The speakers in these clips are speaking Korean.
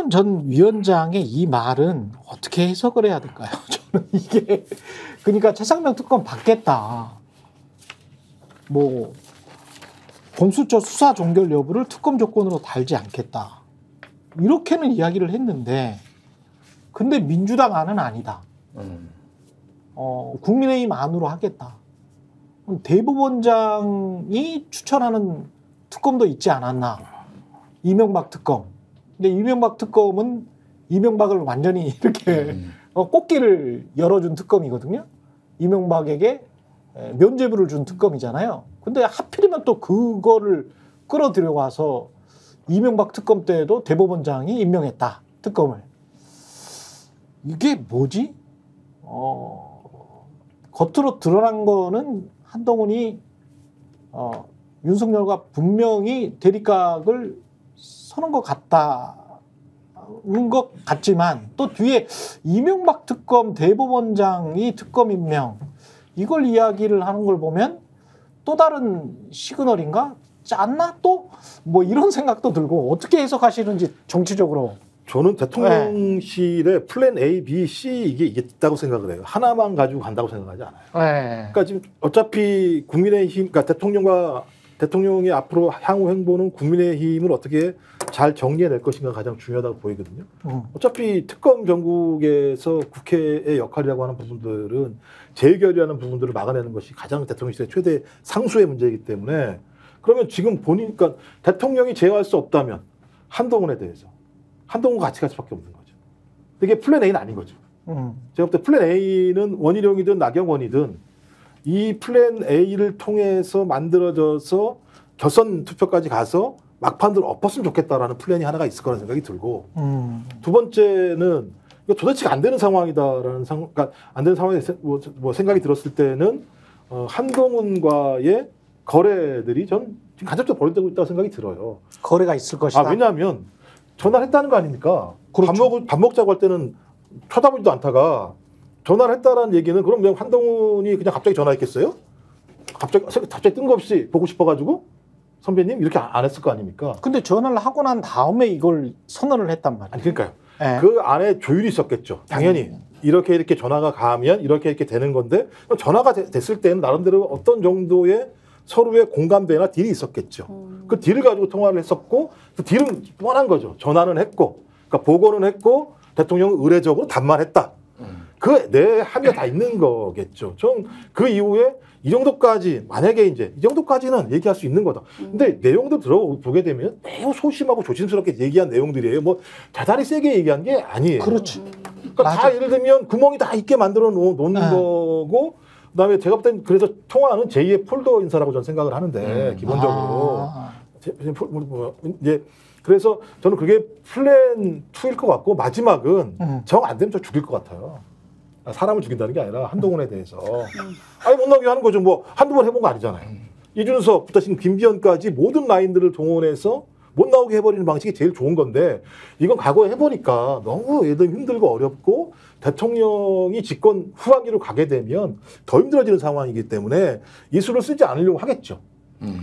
최상병 전 위원장의 이 말은 어떻게 해석을 해야 될까요? 저는 이게 그러니까 최상병 특검 받겠다. 뭐 공수처 수사 종결 여부를 특검 조건으로 달지 않겠다. 이렇게는 이야기를 했는데 근데 민주당 안은 아니다. 국민의힘 안으로 하겠다. 대법원장이 추천하는 특검도 있지 않았나. 이명박 특검. 근데 이명박 특검은 이명박을 완전히 이렇게 꽃길을 열어준 특검이거든요. 이명박에게 면죄부를 준 특검이잖아요. 근데 하필이면 또 그거를 끌어들여 와서 이명박 특검 때도 대법원장이 임명했다. 특검을. 이게 뭐지? 겉으로 드러난 거는 한동훈이 윤석열과 분명히 대립각을 서는 것 같지만 또 뒤에 이명박 특검 대법원장이 특검 임명 이걸 이야기를 하는 걸 보면 또 다른 시그널인가? 짰나? 또? 뭐 이런 생각도 들고 어떻게 해석하시는지 정치적으로. 저는 대통령실에 플랜 A, B, C 이게 있다고 생각을 해요. 하나만 가지고 간다고 생각하지 않아요. 그러니까 지금 어차피 국민의힘, 그러니까 대통령의 앞으로 향후 행보는 국민의힘을 어떻게 잘 정리해낼 것인가 가장 중요하다고 보이거든요. 어차피 특검 전국에서 국회의 역할이라고 하는 부분들은 재결의하는 부분들을 막아내는 것이 가장 대통령실의 최대 상수의 문제이기 때문에 그러면 지금 보니까 대통령이 제어할 수 없다면 한동훈에 대해서 한동훈 같이 갈 수밖에 없는 거죠. 이게 플랜 A는 아닌 거죠. 제가 볼 때 플랜 A는 원희룡이든 나경원이든 이 플랜 A를 통해서 만들어져서 결선 투표까지 가서 막판들 엎었으면 좋겠다라는 플랜이 하나가 있을 거라는 생각이 들고 두 번째는 이거 도대체 안 되는 상황이다라는 그러니까 안 되는 상황에 뭐 생각이 들었을 때는 한동훈과의 거래들이 전 지금 간접적으로 벌어지고 있다고 생각이 들어요. 거래가 있을 것이다. 왜냐하면 전화를 했다는 거 아닙니까? 그렇죠. 밥 먹자고 할 때는 쳐다보지도 않다가 전화를 했다라는 얘기는 그럼 그냥 한동훈이 그냥 갑자기 전화했겠어요? 갑자기 뜬금없이 보고 싶어가지고 선배님 이렇게 안 했을 거 아닙니까? 근데 전화를 하고 난 다음에 이걸 선언을 했단 말이에요. 아니 그러니까요. 네. 그 안에 조율이 있었겠죠. 당연히 이렇게 전화가 가면 이렇게 되는 건데 전화가 됐을 때는 나름대로 어떤 정도의 서로의 공감대나 딜이 있었겠죠. 그 딜을 가지고 통화를 했었고 그 딜은 뻔한 거죠. 전화는 했고 그러니까 보고는 했고 대통령은 의례적으로 답만했다. 그 내 합의가 다 있는 거겠죠. 전 그 이후에 이 정도까지 만약에 이제 이 정도까지는 얘기할 수 있는 거다. 근데 내용도 들어보게 되면 매우 소심하고 조심스럽게 얘기한 내용들이에요. 뭐 대단히 세게 얘기한 게 아니에요. 그렇죠. 그러니까 다 예를 들면 구멍이 다 있게 만들어 놓는 거고 그다음에 제가 볼 땐 그래서 통화는 제2의 폴더 인사라고 저는 생각을 하는데 기본적으로 이제 그래서 저는 그게 플랜 2일 것 같고 마지막은 정 안 되면 저 죽일 것 같아요. 사람을 죽인다는 게 아니라 한동훈에 대해서 못 나오게 하는 거죠. 뭐 한두 번 해본 거 아니잖아요. 이준석부터 지금 김기현까지 모든 라인들을 동원해서 못 나오게 해버리는 방식이 제일 좋은 건데 이건 과거에 해보니까 너무 예를 힘들고 어렵고 대통령이 집권 후반기로 가게 되면 더 힘들어지는 상황이기 때문에 이 수를 쓰지 않으려고 하겠죠.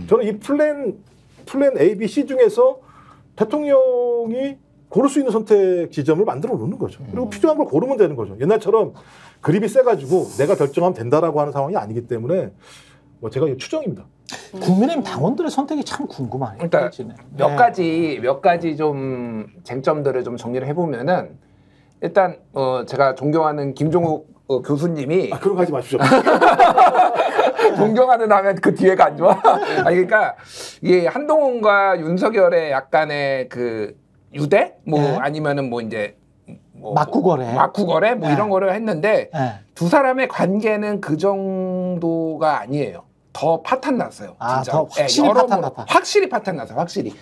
저는 이 플랜 A, B, C 중에서 대통령이 고를 수 있는 선택 지점을 만들어 놓는 거죠. 그리고 필요한 걸 고르면 되는 거죠. 옛날처럼 그립이 세가지고 내가 결정하면 된다라고 하는 상황이 아니기 때문에 뭐 제가 추정입니다. 국민의힘 당원들의 선택이 참 궁금하네요. 일단 몇 가지 좀 쟁점들을 좀 정리를 해보면은 일단 제가 존경하는 김종욱 교수님이 그런 거 하지 마십시오. 존경하는 하면 그 뒤에가 안 좋아. 그러니까 이게 한동훈과 윤석열의 약간의 그 유대 아니면은 뭐 이제 막구거래 뭐 이런 거를 했는데 두 사람의 관계는 그 정도가 아니에요. 더 파탄 났어요. 진짜. 더 확실히 파탄 났다. 확실히 파탄 났어요. 확실히.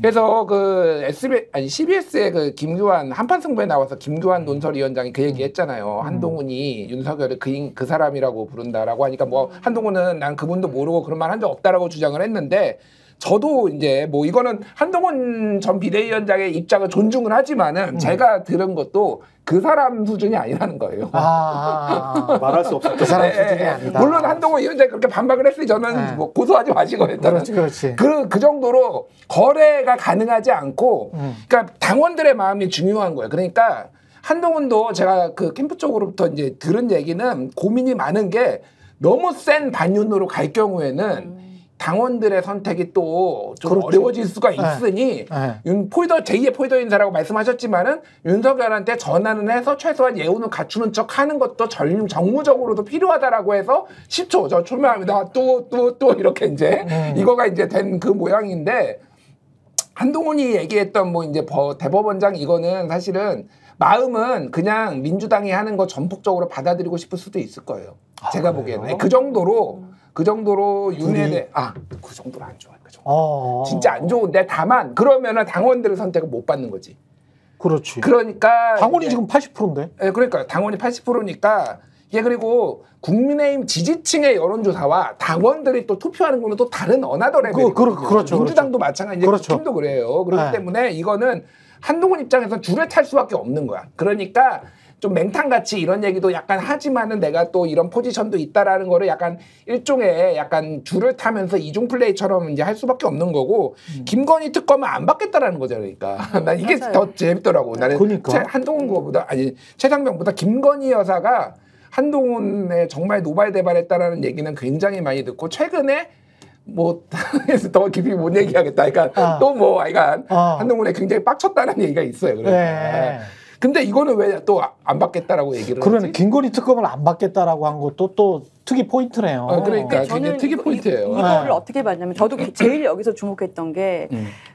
그래서 그 CBS의 그 김규환 한판 승부에 나와서 김규환 논설위원장이 그 얘기했잖아요. 한동훈이 윤석열을 그 사람이라고 부른다라고 하니까 뭐 한동훈은 난 그분도 모르고 그런 말 한 적 없다라고 주장을 했는데 저도 이제 뭐 이거는 한동훈 전 비대위원장의 입장을 존중을 하지만은 제가 들은 것도 그 사람 수준이 아니라는 거예요. 말할 수 없어. 그 사람 수준이 아니다. 물론 한동훈 위원장이 그렇게 반박을 했으니 저는 뭐 고소하지 마시고 일단은. 그렇지. 그 정도로 거래가 가능하지 않고, 그러니까 당원들의 마음이 중요한 거예요. 그러니까 한동훈도 제가 그 캠프 쪽으로부터 이제 들은 얘기는 고민이 많은 게 너무 센 반윤으로 갈 경우에는 당원들의 선택이 또 좀 그렇죠. 어려워질 수가 있으니 제2의 포이더 인사라고 말씀하셨지만은 윤석열한테 전화는 해서 최소한 예우는 갖추는 척 하는 것도 정무적으로도 필요하다라고 해서 10초 저 출마합니다. 또 이렇게 이제 이거가 이제 된 그 모양인데 한동훈이 얘기했던 뭐 이제 대법원장 이거는 사실은 마음은 그냥 민주당이 하는 거 전폭적으로 받아들이고 싶을 수도 있을 거예요. 제가 보기에는 그 정도로 윤회대 그 정도로 안 좋아요. 그 정도. 진짜 안 좋은데 다만 그러면은 당원들의 선택을 못 받는 거지. 그렇지. 그러니까 당원이 지금 80%인데. 네, 그러니까 당원이 80%니까 이게 그리고 국민의힘 지지층의 여론조사와 당원들이 또 투표하는 거는 또 다른 어나더 레벨이에요. 그렇죠. 민주당도 마찬가지고 그렇죠. 팀도 그래요. 그렇기 때문에 이거는 한동훈 입장에서 줄을 탈 수밖에 없는 거야. 그러니까 좀 맹탕같이 이런 얘기도 약간 하지만은 내가 또 이런 포지션도 있다라는 거를 약간 일종의 약간 줄을 타면서 이중 플레이처럼 이제 할 수밖에 없는 거고 김건희 특검은 안 받겠다라는 거잖아. 그러니까 난 이게 맞아요. 더 재밌더라고. 나는 그러니까. 한동훈 거보다 아니 최상병보다 김건희 여사가 한동훈에 정말 노발대발했다라는 얘기는 굉장히 많이 듣고 최근에 뭐 더 깊이 못 얘기하겠다. 그러니까 또 뭐 한동훈에 굉장히 빡쳤다는 얘기가 있어요. 그러니까. 네. 근데 이거는 왜 또 안 받겠다라고 얘기를 그러네. 하지? 김건희 특검을 안 받겠다라고 한 것도 또 특이 포인트네요. 그러니까 굉장히 저는 특이 포인트예요. 이거를 어떻게 봤냐면 저도 제일 여기서 주목했던 게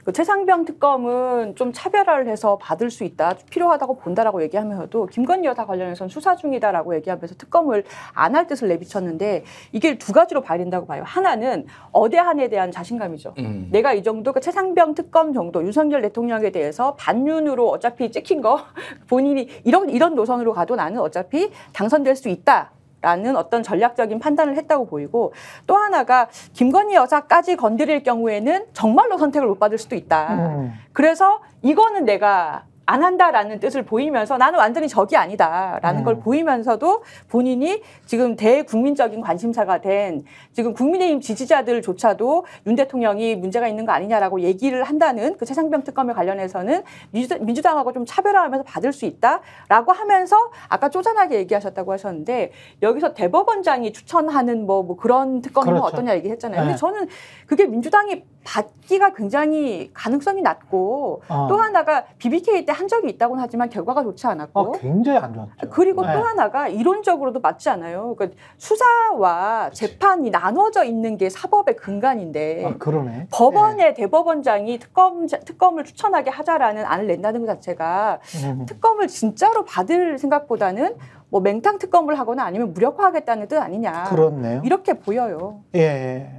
그 최상병 특검은 좀 차별화를 해서 받을 수 있다, 필요하다고 본다라고 얘기하면서도 김건희 여사 관련해서는 수사 중이다라고 얘기하면서 특검을 안 할 뜻을 내비쳤는데 이게 두 가지로 봐야 봐요. 하나는 어대한에 대한 자신감이죠. 내가 이 정도 그 최상병 특검 정도 윤석열 대통령에 대해서 반윤으로 어차피 찍힌 거 본인이 이런 노선으로 가도 나는 어차피 당선될 수 있다. 라는 어떤 전략적인 판단을 했다고 보이고 또 하나가 김건희 여사까지 건드릴 경우에는 정말로 선택을 못 받을 수도 있다. 그래서 이거는 내가 안 한다라는 뜻을 보이면서 나는 완전히 적이 아니다라는 걸 보이면서도 본인이 지금 대국민적인 관심사가 된 지금 국민의힘 지지자들조차도 윤 대통령이 문제가 있는 거 아니냐라고 얘기를 한다는 그 최상병 특검에 관련해서는 민주당하고 좀 차별화하면서 받을 수 있다라고 하면서 아까 쪼잔하게 얘기하셨다고 하셨는데 여기서 대법원장이 추천하는 뭐 그런 특검이면 그렇죠. 어떠냐 얘기했잖아요. 근데 저는 그게 민주당이 받기가 굉장히 가능성이 낮고 또 하나가 BBK 때 한 적이 있다고는 하지만 결과가 좋지 않았고 굉장히 안 좋았죠. 그리고 또 하나가 이론적으로도 맞지 않아요. 그러니까 수사와 재판이 나눠져 있는 게 사법의 근간인데 그러네. 법원의 대법원장이 특검을 추천하게 하자라는 안을 낸다는 것 자체가 특검을 진짜로 받을 생각보다는 뭐 맹탕 특검을 하거나 아니면 무력화하겠다는 뜻 아니냐. 그렇네요. 이렇게 보여요. 예.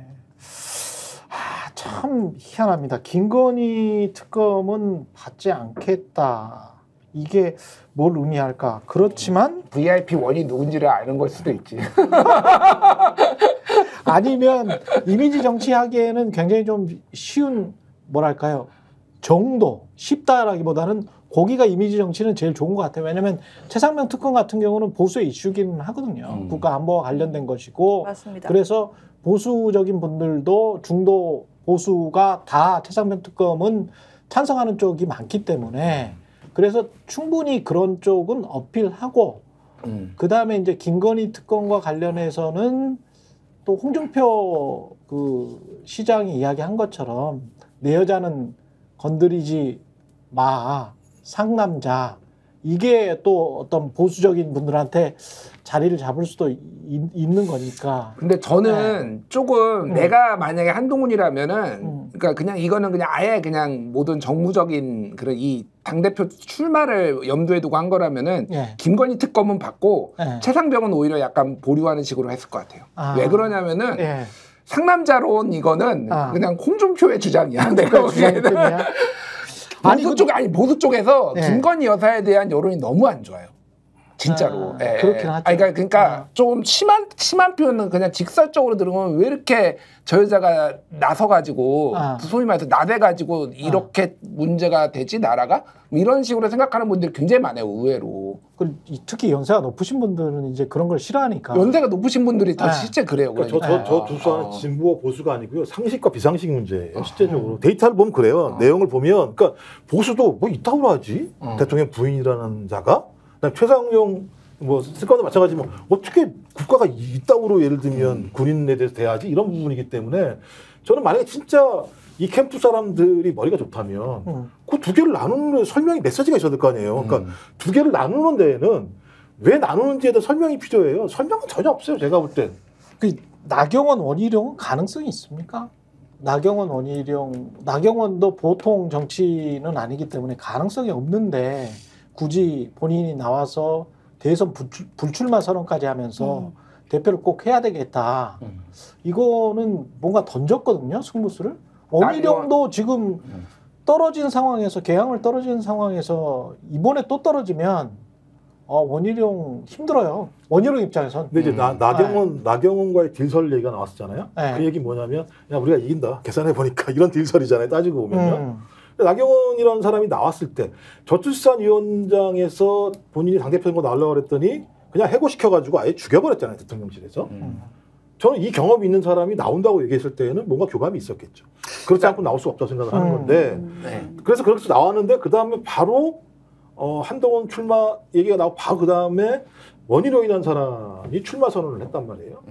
참 희한합니다. 김건희 특검은 받지 않겠다. 이게 뭘 의미할까? 그렇지만 VIP 원이 누군지를 아는 걸 수도 있지. 아니면 이미지 정치하기에는 굉장히 좀 쉬운 뭐랄까요? 정도 쉽다라기보다는 거기가 이미지 정치는 제일 좋은 것 같아요. 왜냐하면 최상병 특검 같은 경우는 보수의 이슈기는 하거든요. 국가 안보와 관련된 것이고 맞습니다. 그래서 보수적인 분들도 중도 보수가 다 최상병 특검은 찬성하는 쪽이 많기 때문에 그래서 충분히 그런 쪽은 어필하고 그 다음에 이제 김건희 특검과 관련해서는 또 홍준표 그 시장이 이야기한 것처럼 내 여자는 건드리지 마 상남자 이게 또 어떤 보수적인 분들한테 자리를 잡을 수도 있는 거니까. 근데 저는 조금 내가 만약에 한동훈이라면은 그러니까 그냥 이거는 그냥 아예 그냥 모든 정무적인 그런 이 당대표 출마를 염두에 두고 한 거라면은 김건희 특검은 받고 최상병은 오히려 약간 보류하는 식으로 했을 것 같아요. 왜 그러냐면은 상남자론 이거는 그냥 홍준표의 주장이야. 내가 보기에는. 보수 쪽에서 김건희 여사에 대한 여론이 너무 안 좋아요. 진짜로. 예. 그렇긴 하죠. 그러니까 좀 심한 표현은 그냥 직설적으로 들으면 왜 이렇게 저 여자가 나서가지고 소위 말해서 나대가지고 이렇게 문제가 되지 나라가 이런 식으로 생각하는 분들이 굉장히 많아요. 의외로. 특히 연세가 높으신 분들은 이제 그런 걸 싫어하니까. 연세가 높으신 분들이 더 실제 그래요. 그러니까 저 두 수는 진보와 보수가 아니고요. 상식과 비상식 문제예요. 실제적으로 데이터를 보면 그래요. 내용을 보면 그러니까 보수도 뭐 이따구로 하지 대통령 부인이라는 자가 최상용 뭐 쓸거나 마찬가지 뭐 어떻게 국가가 이따구로 예를 들면 군인에 대해서 대하지 이런 부분이기 때문에 저는 만약에 진짜 이 캠프 사람들이 머리가 좋다면 그 두 개를 나누는 설명이 메시지가 있어야 될 거 아니에요. 그러니까 두 개를 나누는 데에는 왜 나누는지에 대한 설명이 필요해요. 설명은 전혀 없어요. 제가 볼 때. 그 나경원 원희룡은 가능성이 있습니까? 나경원도 보통 정치는 아니기 때문에 가능성이 없는데 굳이 본인이 나와서 대선 불출마 선언까지 하면서 대표를 꼭 해야 되겠다. 이거는 뭔가 던졌거든요, 승부수를. 원희룡도 지금 떨어진 상황에서 개항을 떨어진 상황에서 이번에 또 떨어지면 원희룡 힘들어요. 원희룡 입장에선. 근데 이제 나경원과의 딜설 얘기가 나왔었잖아요. 네. 그 얘기 뭐냐면 야 우리가 이긴다. 계산해 보니까 이런 딜설이잖아요. 따지고 보면요. 나경원이라는 사람이 나왔을 때 저출산위원장에서 본인이 당대표로 나오려고 그랬더니 그냥 해고시켜가지고 아예 죽여버렸잖아요. 대통령실에서. 저는 이 경험이 있는 사람이 나온다고 얘기했을 때에는 뭔가 교감이 있었겠죠. 그렇지 않고 나올 수 없다고 생각을 하는 건데 그래서 그렇게 나왔는데 그 다음에 바로 한동훈 출마 얘기가 나오고 바로 그 다음에 원희룡이라는 사람이 출마 선언을 했단 말이에요.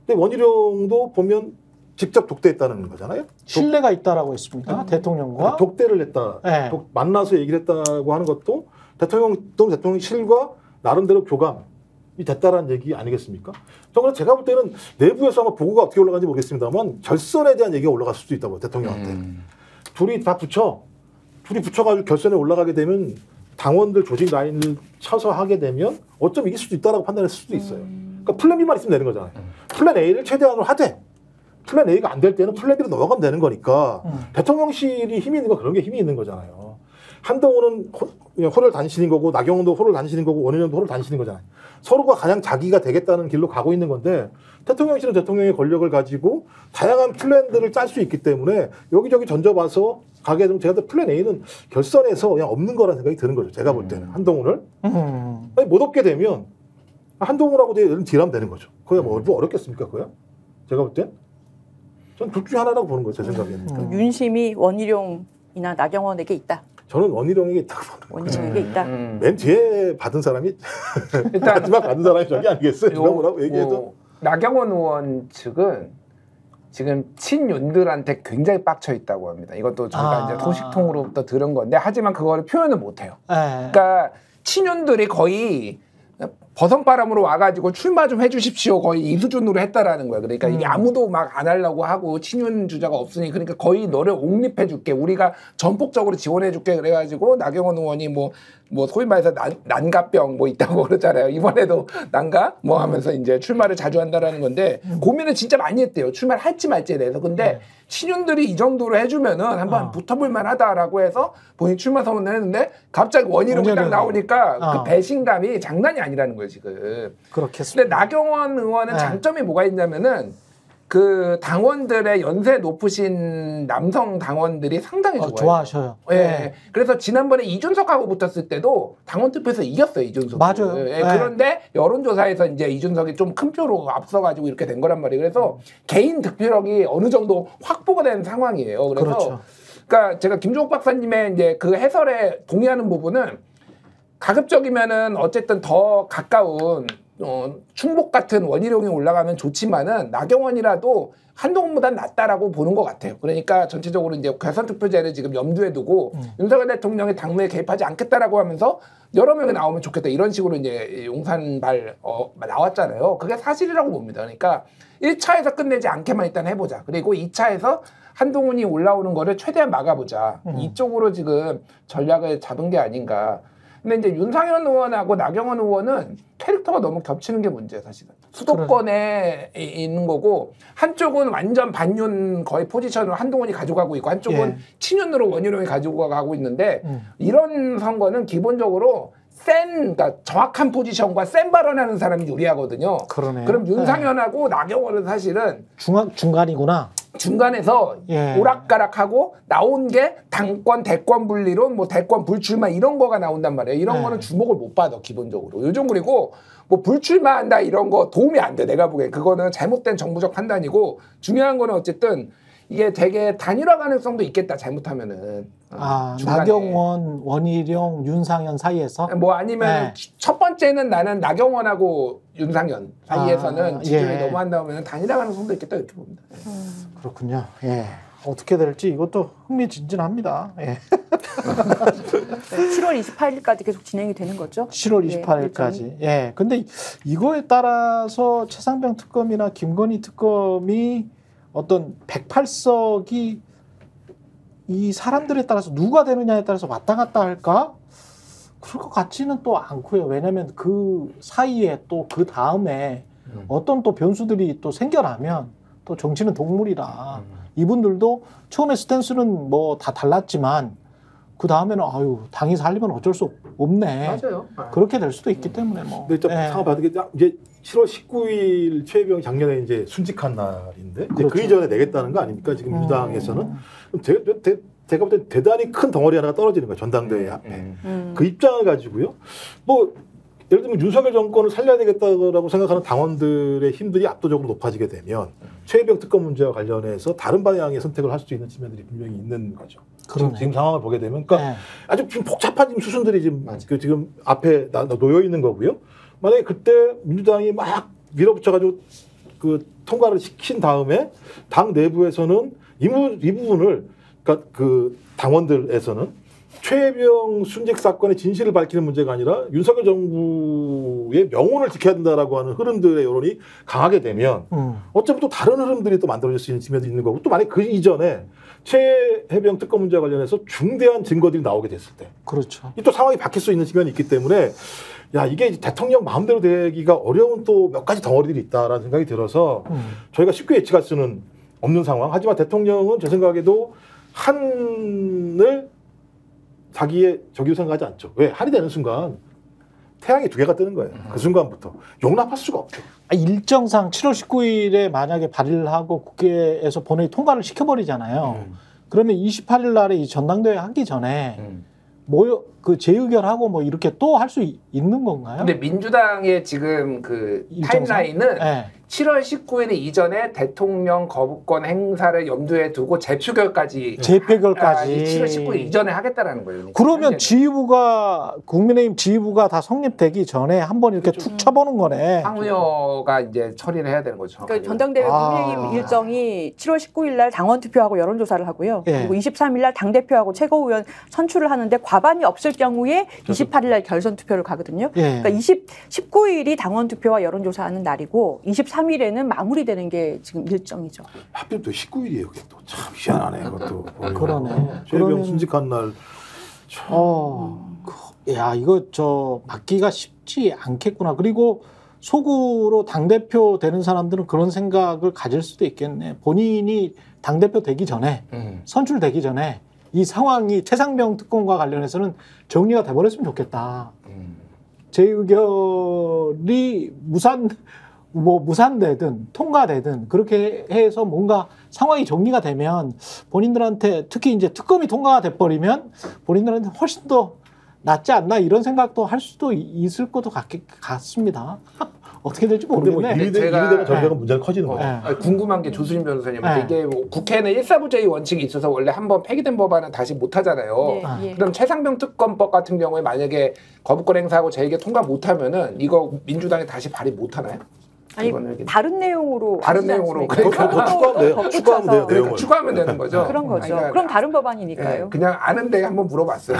근데 원희룡도 보면 직접 독대했다는 거잖아요. 신뢰가 있다라고 했습니다. 대통령과 독대를 했다. 네. 만나서 얘기를 했다고 하는 것도 대통령실과 나름대로 교감이 됐다라는 얘기 아니겠습니까? 저는 제가 볼 때는 내부에서 아마 보고가 어떻게 올라가는지 모르겠습니다만 결선에 대한 얘기가 올라갈 수도 있다고 대통령한테. 둘이 붙여가지고 결선에 올라가게 되면 당원들 조직 라인을 쳐서 하게 되면 어쩜 이길 수도 있다라고 판단했을 수도 있어요. 그러니까 플랜 B만 있으면 되는 거잖아요. 플랜 A를 최대한으로 하되 플랜 A가 안 될 때는 플랜 B로 넘어가면 되는 거니까 대통령실이 힘이 있는 건 그런 게 힘이 있는 거잖아요. 한동훈은 호를 단신인 거고 나경원도 호를 단신인 거고 원희룡도 호를 단신인 거잖아요. 서로가 가장 자기가 되겠다는 길로 가고 있는 건데 대통령실은 대통령의 권력을 가지고 다양한 플랜들을 짤 수 있기 때문에 여기저기 던져봐서 가게 되면 제가 볼 때 플랜 A는 결선에서 그냥 없는 거라는 생각이 드는 거죠. 제가 볼 때는 한동훈을 아니, 못 얻게 되면 한동훈하고 딜하면 되는 거죠. 그게 뭐 어렵겠습니까? 그거야? 제가 볼 땐 전 둘 중에 하나라고 보는 거예요. 제 생각에는. 윤심이 원희룡이나 나경원에게 있다. 저는 원희룡에게 있다고 보는 거예요. 원희룡에게 있다. 맨 뒤에 받은 사람이 일단 마지막 받은 사람이 저기 아니겠어요? 누가 뭐라고 얘기해도. 나경원 의원 측은 지금 친윤들한테 굉장히 빡쳐 있다고 합니다. 이것도 저희가 이제 소식통으로부터 들은 건데 하지만 그거를 표현을 못 해요. 그러니까 친윤들이 거의 버선바람으로 와가지고 출마 좀 해주십시오. 거의 이 수준으로 했다라는 거야. 그러니까 이게 아무도 막 안 하려고 하고 친윤 주자가 없으니 그러니까 거의 너를 옹립해줄게. 우리가 전폭적으로 지원해줄게. 그래가지고 나경원 의원이 뭐 소위 말해서 난가병 뭐 있다고 그러잖아요. 이번에도 난가 뭐 하면서 이제 출마를 자주 한다라는 건데 고민을 진짜 많이 했대요. 출마를 할지 말지에 대해서. 근데 친윤들이 이 정도로 해주면은 한번 붙어볼 만하다라고 해서 본인 출마 선언을 했는데 갑자기 원희룡이 딱 나오니까 그 배신감이 장난이 아니라는 거예요 지금. 그렇겠습니다. 근데 나경원 의원은 장점이 뭐가 있냐면은 그 당원들의 연세 높으신 남성 당원들이 상당히 좋아요. 좋아하셔요. 예. 그래서 지난번에 이준석하고 붙었을 때도 당원 투표에서 이겼어요, 이준석. 맞아요. 예. 그런데 여론조사에서 이제 이준석이 좀 큰 표로 앞서가지고 이렇게 된 거란 말이에요. 그래서 개인 득표력이 어느 정도 확보가 된 상황이에요. 그래서 그렇죠. 그러니까 제가 김종욱 박사님의 이제 그 해설에 동의하는 부분은 가급적이면은 어쨌든 더 가까운 충북 같은 원희룡이 올라가면 좋지만은 나경원이라도 한동훈보단 낫다라고 보는 것 같아요. 그러니까 전체적으로 이제 결선투표제를 지금 염두에 두고 윤석열 대통령이 당무에 개입하지 않겠다라고 하면서 여러 명이 나오면 좋겠다 이런 식으로 이제 용산발 나왔잖아요. 그게 사실이라고 봅니다. 그러니까 1차에서 끝내지 않게만 일단 해보자. 그리고 2차에서 한동훈이 올라오는 거를 최대한 막아보자. 이쪽으로 지금 전략을 잡은 게 아닌가. 근데 이제 윤상현 의원하고 나경원 의원은 캐릭터가 너무 겹치는 게 문제예요, 사실은. 수도권에 있는 거고 한쪽은 완전 반윤 거의 포지션을 한동훈이 가져가고 있고 한쪽은 친윤으로 원희룡이 가지고 가고 있는데 이런 선거는 기본적으로 그러니까 정확한 포지션과 센 발언하는 사람이 유리하거든요. 그러네. 그럼 윤상현하고 나경원은 사실은 중간이구나. 중간에서 예. 오락가락하고 나온 게 당권, 대권 분리론, 뭐 대권 불출마 이런 거가 나온단 말이에요. 이런 예. 거는 주목을 못 받아 기본적으로. 요즘 그리고 뭐 불출마한다 이런 거 도움이 안 돼. 내가 보기엔 그거는 잘못된 정부적 판단이고 중요한 거는 어쨌든 이게 되게 단일화 가능성도 있겠다 잘못하면은. 중간에. 나경원, 원희룡, 윤상현 사이에서 뭐 아니면 네. 첫 번째는 나는 나경원하고 윤상현 사이에서는 지지율이 예. 너무 한 다음에는 단일화 가능성도 있겠다 이렇게 봅니다. 그렇군요. 예. 어떻게 될지 이것도 흥미진진합니다. 예. 7월 28일까지 계속 진행이 되는 거죠? 7월 예, 28일까지. 예. 근데 이거에 따라서 최상병 특검이나 김건희 특검이 어떤 108석이 이 사람들에 따라서 누가 되느냐에 따라서 왔다 갔다 할까? 그럴 것 같지는 또 않고요. 왜냐하면 그 사이에 또 그 다음에 어떤 또 변수들이 또 생겨나면 또 정치는 동물이라 이분들도 처음에 스탠스는 뭐 다 달랐지만 그 다음에는 아유 당이 살리면 어쩔 수 없네. 맞아요. 그렇게 될 수도 있기 때문에 뭐. 근데 좀 상황 봐도 이제 7월 19일 최혜병 작년에 이제 순직한 날인데 이제 그렇죠. 그 이전에 내겠다는 거 아닙니까? 지금 민주당에서는 제가 볼 때 대단히 큰 덩어리 하나가 떨어지는 거예요. 전당대회 앞에. 그 입장을 가지고요. 뭐 예를 들면 윤석열 정권을 살려야 되겠다고 생각하는 당원들의 힘들이 압도적으로 높아지게 되면 최혜병 특검 문제와 관련해서 다른 방향의 선택을 할 수 있는 측면들이 분명히 있는 거죠. 지금 상황을 보게 되면 그러니까 네. 아주 지금 복잡한 지금 수순들이 지금 앞에 놓여 있는 거고요. 만약에 그때 민주당이 막 밀어붙여가지고 그 통과를 시킨 다음에 당 내부에서는 이 부분을 그러니까 그 당원들에서는 최혜병 순직 사건의 진실을 밝히는 문제가 아니라 윤석열 정부의 명운을 지켜야 된다라고 하는 흐름들의 여론이 강하게 되면 어차피 또 다른 흐름들이 또 만들어질 수 있는 측면도 있는 거고 또 만약 그 이전에 최혜병 특검 문제와 관련해서 중대한 증거들이 나오게 됐을 때 그렇죠. 또 상황이 바뀔 수 있는 측면이 있기 때문에 야 이게 대통령 마음대로 되기가 어려운 또 몇 가지 덩어리들이 있다라는 생각이 들어서 저희가 쉽게 예측할 수는 없는 상황. 하지만 대통령은 제 생각에도 한을 자기의 적이로 생각하지 않죠. 왜? 한이 되는 순간 태양이 두 개가 뜨는 거예요. 그 순간부터 용납할 수가 없죠. 일정상 7월 19일에 만약에 발의를 하고 국회에서 본회의 통과를 시켜버리잖아요. 그러면 28일 날에 이 전당대회 하기 전에 그 재의결하고 뭐 이렇게 또 할 수 있는 건가요? 근데 민주당의 지금 그 타임라인은 네. 7월 19일 이전에 대통령 거부권 행사를 염두에 두고 재표결까지 7월 19일 이전에 하겠다라는 거예요. 그러면 지휘부가 국민의힘 지휘부가 다 성립되기 전에 한번 이렇게 툭 쳐보는 거네. 황우여가 이제 처리를 해야 되는 거죠. 그러니까 전당대회 국민의힘 일정이 7월 19일 날 당원 투표하고 여론조사를 하고요. 예. 그리고 23일 날 당대표하고 최고위원 선출을 하는데 과반이 없을 경우에 28일 날 결선 투표를 가거든요. 예. 그러니까 19일이 당원 투표와 여론조사하는 날이고 23일에는 마무리되는 게 지금 일정이죠. 하필 또 19일이에요. 그게 또 참 희한하네. 그것도. 그러네. 최혜병 그러면- 순직한 날. 야 이거 막기가 쉽지 않겠구나. 그리고 속으로 당대표 되는 사람들은 그런 생각을 가질 수도 있겠네. 본인이 당대표 되기 전에 선출되기 전에 이 상황이 최상병 특검과 관련해서는 정리가 돼버렸으면 좋겠다. 재의결이 무산되든 통과되든 그렇게 해서 뭔가 상황이 정리가 되면 본인들한테 특히 이제 특검이 통과가 돼버리면 본인들한테 훨씬 더 낫지 않나 이런 생각도 할 수도 있을 것도 같습니다. 어떻게 될지 근데 뭐 모르겠네. 일이 되면 전략은 문제가 커지는 거예요. 아니, 궁금한 게 조수진 변호사님한테 네. 이게 뭐 국회는 일사부재의 원칙이 있어서 원래 한번 폐기된 법안은 다시 못 하잖아요. 예. 그럼 최상병 특검법 같은 경우에 만약에 거부권 행사하고 재의결 통과 못 하면은 이거 민주당이 다시 발의 못 하나요? 아니 이거는 다른 내용으로 다른 하시지 내용으로 않습니까? 더 추가하면 돼요. 덧붙여서. 추가하면 돼요. 그러니까 내용을. 추가하면 되는 거죠. 그런 거죠. 그러니까 그럼 다른 법안이니까요. 그냥 아는데 한번 물어봤어요.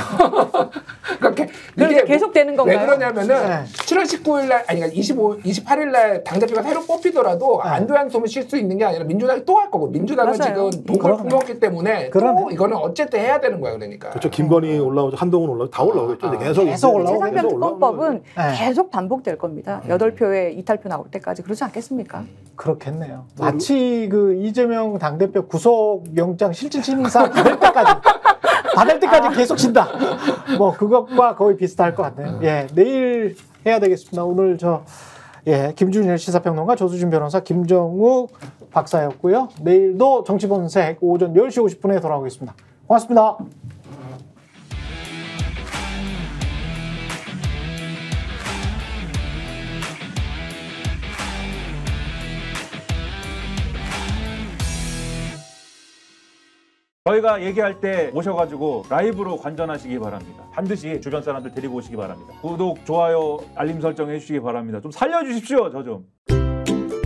그러니까 그래서 계속 되는 건가요? 왜 그러냐면은 네. 7월 19일 날 아니 그러니까 28일 날 당대표가 새로 뽑히더라도 안도한 소문 쉴 수 있는 게 아니라 민주당이 또 할 거고 민주당은 맞아요. 지금 독을 품었기 때문에 또 이거는 어쨌든 해야 되는 거야 그러니까. 그렇죠. 김건희 올라오죠. 한동훈 올라오죠. 다 올라오겠죠. 계속 올라오고 최상병 특검법은 네. 계속 반복될 겁니다. 8표에 이탈표 나올 때까지 그러지 않겠습니까? 그렇겠네요. 마치 그 이재명 당대표 구속영장 실질심사 받을 때까지 받을 때까지 계속 진다. 뭐 그것과 거의 비슷할 것 같네요. 예, 내일 해야 되겠습니다. 오늘 김준일 시사평론가, 조수진 변호사, 김정욱 박사였고요. 내일도 정치본색 오전 10시 50분에 돌아오겠습니다. 고맙습니다. 저희가 얘기할 때 오셔가지고 라이브로 관전하시기 바랍니다. 반드시 주변 사람들 데리고 오시기 바랍니다. 구독, 좋아요, 알림 설정 해주시기 바랍니다. 좀 살려주십시오, 저 좀.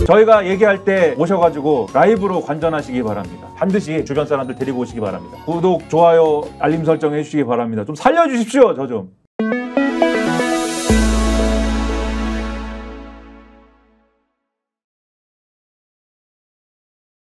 저희가 얘기할 때 오셔가지고 라이브로 관전하시기 바랍니다. 반드시 주변 사람들 데리고 오시기 바랍니다. 구독, 좋아요, 알림 설정 해주시기 바랍니다. 좀 살려주십시오, 저 좀.